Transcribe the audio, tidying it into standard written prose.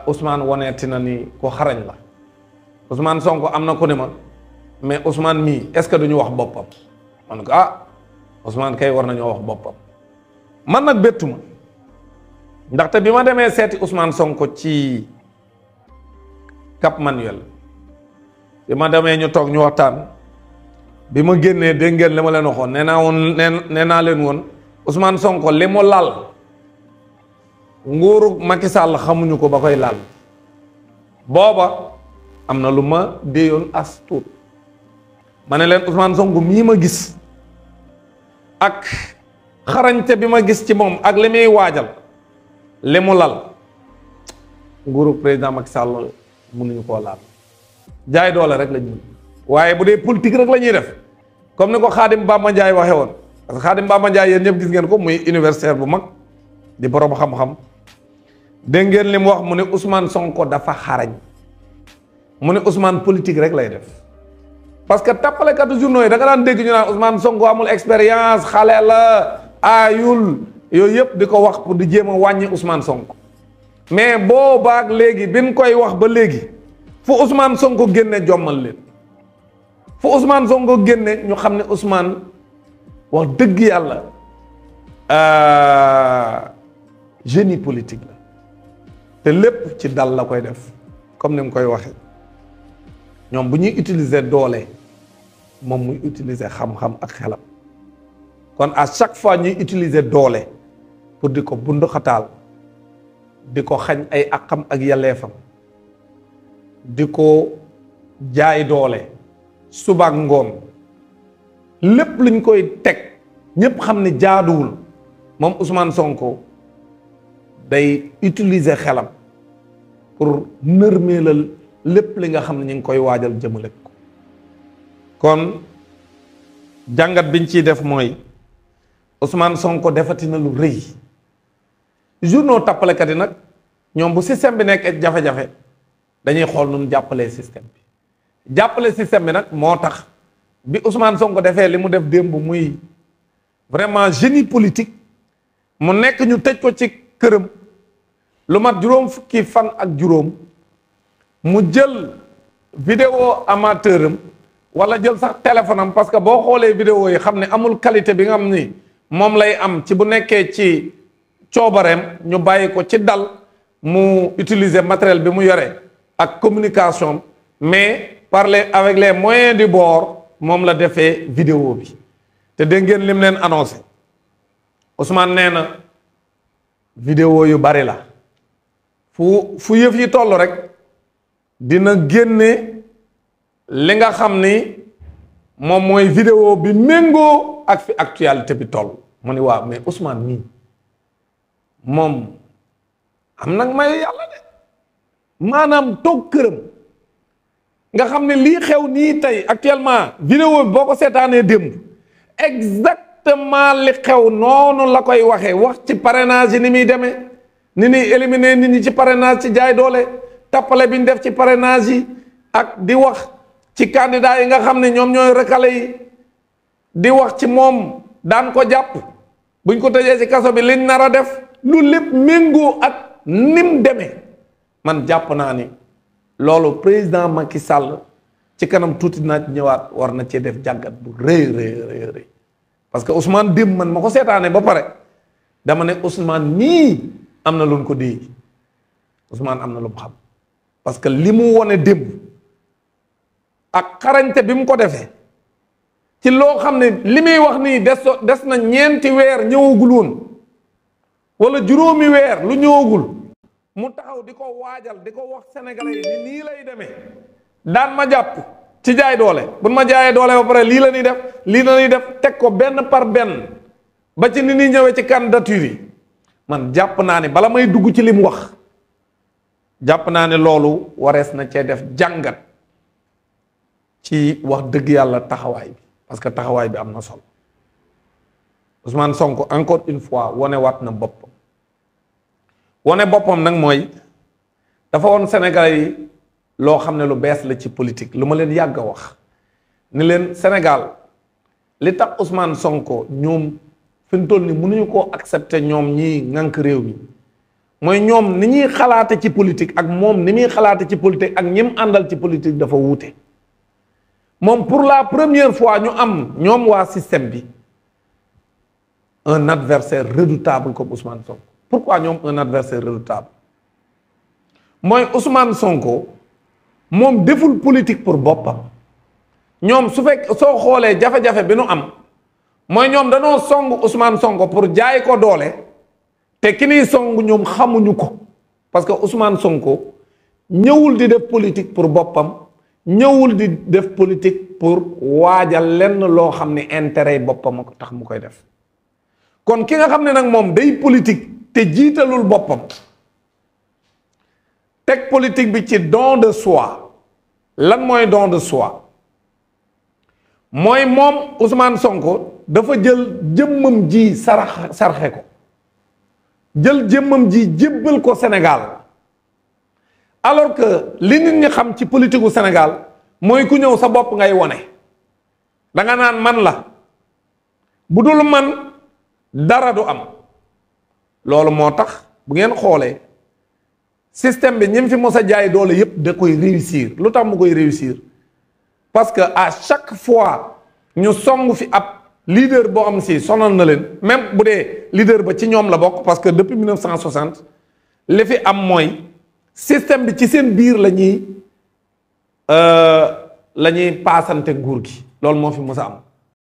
Ousmane woneeti na ni ko xarañ la Ousmane Sonko am na ku ne ma mais Ousmane mii est-ce que duñu wax boppam man ko Ousmane kay war nañoo wax boppam man nag bettu ma ndaxte bi ma demee seeti Ousmane Sonko ci Cap Manuel bi ma demee ñu toog ñu waxtaan bi ma génnee dégg ngeen li ma leen waxoon nee naa leen woon Ousmane Sonko li mu laal nguuru Macky Sall xamuñu ko ba koy laal booba am na lu ma déyoon as tuut ma ne leen Ousmane Sonko mii ma gis ak xarañte bi ma gis ci moom ak li muy waajal li mu lal nguuru président Macky Sall mënuñu koo laal jaay doole rek la ñu waaye bu dee politique rek la ñuy def comme ni ko Khadim Bamba Ndiaye waxee woon parce que Khadim Bamba Ndiaye yéen ñëpp gis ngeen ko muy universitaire bu mag di borom xam-xam dégg ngeen li mu wax mu ne Ousmane Sonko dafa xarañ mu ne Ousmane politique rek lay def parce que tappalekatu journaux yi da nga daan dégg ñu naan Ousmane Sonko amul expérience xale la aayul yooyu yëpp di ko wax pour di jéem a wàññi Ousmane Sonko mais boobaak léegi bin koy wax ba léegi fu Ousmane Sonko génne jommal leen fu Ousmane Sonko génne ñu xam ne Ousmane wax dëgg yàlla génie politique la te lépp ci dal la koy def comme ni mu koy waxee ñoom bu ñuy utiliser doole moom muy utiliser xam-xam ak xelam kon à chaque fois ñuy utiliser doole pour di ko bunduxataal di ko xañ ay àqam ak yelleefam di ko jaay doole suba ak ngoon lépp luñ koy teg ñépp xam ne jaaduwul moom Ousmane Sonko day utiliser xelam pour nërmeelal lépp li nga xam ne ñu ngi koy waajal jëmale ko kon jàngat biñ ciy def mooy Ousmane Sonko defati na lu rëy journaux tappalekat yi nag ñoom bu système bi nekk jafe-jafe dañuy xool nun jàppalee système bi jàppale système bi nag moo tax bi Ousmane Sonko defee li mu def démb muy vraiment génie politique mu nekk ñu tëj ko ci këram lu mat juróom fukki fan ak juróom mu jël vidéo amateur am wala jël sax téléphone am parce que boo xoolee vidéo yi xam ne amul qualité bi nga xam ni moom lay am ci bu nekkee ci coobareem ñu bàyyi ko ci dal mu utiliser matériel bi mu yore ak communication mais parler avec les moyens du bord moom la defee vidéo bi te dégg ngeen lim leen annoncé Ousmane nee na vidéo yu bari la fu yëf yi toll rek dina génne li nga xam ni moom mooy vidéo bi méngoo ak fi actualité bi toll mu ni waaw mais Ousmane nii moom am nag may yàlla de maanaam toog këram nga xam ne lii xew nii tey actuellement vidéo bi boo ko seetaanee démb exactement li xew noonu la koy waxee wax ci parrainage yi ni muy demee ni ñuy éliminer nit ñi ci parrainage ci jaay doole tappale bi ñu def ci parrainage yi ak di wax ci candidat yi nga xam ne ñoom ñooy recalé yi di wax ci moom daan ko jàpp buñ ko tëjee ci kaso bi liñ nar a def lu lépp méngoo ak nim demee man jàpp naa ni loolu président Macky Sall ci kanam tuuti naa ci ñëwaat war na cee def jàngat bu rëy parce que Ousmane démb man ma ko seetaanee ba pare dama ne Ousmane nii am na lu mu ko déy Ousmane am na lu mu xam parce que li mu wone démb ak xarañte bi mu ko defee ci loo xam ne li muy wax nii des na ñeenti weer ñëwagul woon wala juróomi weer lu ñëwagul mu taxaw di ko waajal di ko wax sénégalais yi nii lay demee daan ma jàpp ci jaay doole bu ma jaayee doole ba pare lii la ñuy def lii la ñuy def teg ko benn par benn ba ci ni ñuy ñëwee ci candidature yi man jàpp naa ne bala may dugg ci li mu wax jàpp naa ne loolu warees na cee def jàngat ci wax dëgg yàlla taxawaay bi parce que taxawaay bi am na solo Ousmane Sonko encore une fois wane waat na boppam wane boppam nag mooy dafa woon Sénégalais yi loo xam ne lu bees la ci politique lu ma leen yàgg a wax ni leen Sénégal li tax Ousmane Sonko ñoom fi mu toll ni mënuñu koo accepter ñoom ñii ŋànk réew mi mooy ñoom ni ñuy xalaate ci politique ak moom ni muy xalaate ci politique ak ñim àndal ci politique dafa wuute moom pour la première fois ñu am ñoom waa système bi un adversaire redoutable comme Ousmane Sonko. Pourquoi ñoom un adversaire redoutable mooy Ousmane Sonko moom deful politique pour boppam ñoom su fekk soo xoolee jafe-jafe bi nu am mooy ñoom danoo song Ousmane Sonko pour jaay ko doole te ki niy song ñoom xamuñu ko parce que Ousmane Sonko ñëwul di def politique pour boppam ñëwul di def politique pour waajal lenn loo xam ne intérêt boppam ko tax mu koy def kon ki nga xam ne nag moom day politique te jiitalul boppam teg politique bi ci don de soi lan mooy don de soi mooy moom Ousmane Sonko dafa jël jëmmam ji sarxe ko jël jëmmam ji jébbal ko Sénégal alors que li nit ñi xam ci politique gu Sénégal mooy ku ñëw sa bopp ngay wone da nga naan man la bu dul man dara du am loolu moo tax bu ngeen xoolee système bi ñi fi mos a jaay doole yépp da koy réussir lu tax mu koy réussir parce que à chaque fois ñu song fi ab leader boo xam si sonal na leen même bu dee leader ba ci ñoom la bokk parce que depuis 1960 li fi am mooy système bi ci seen biir la ñuy paasante nguur gi loolu moo fi mos a am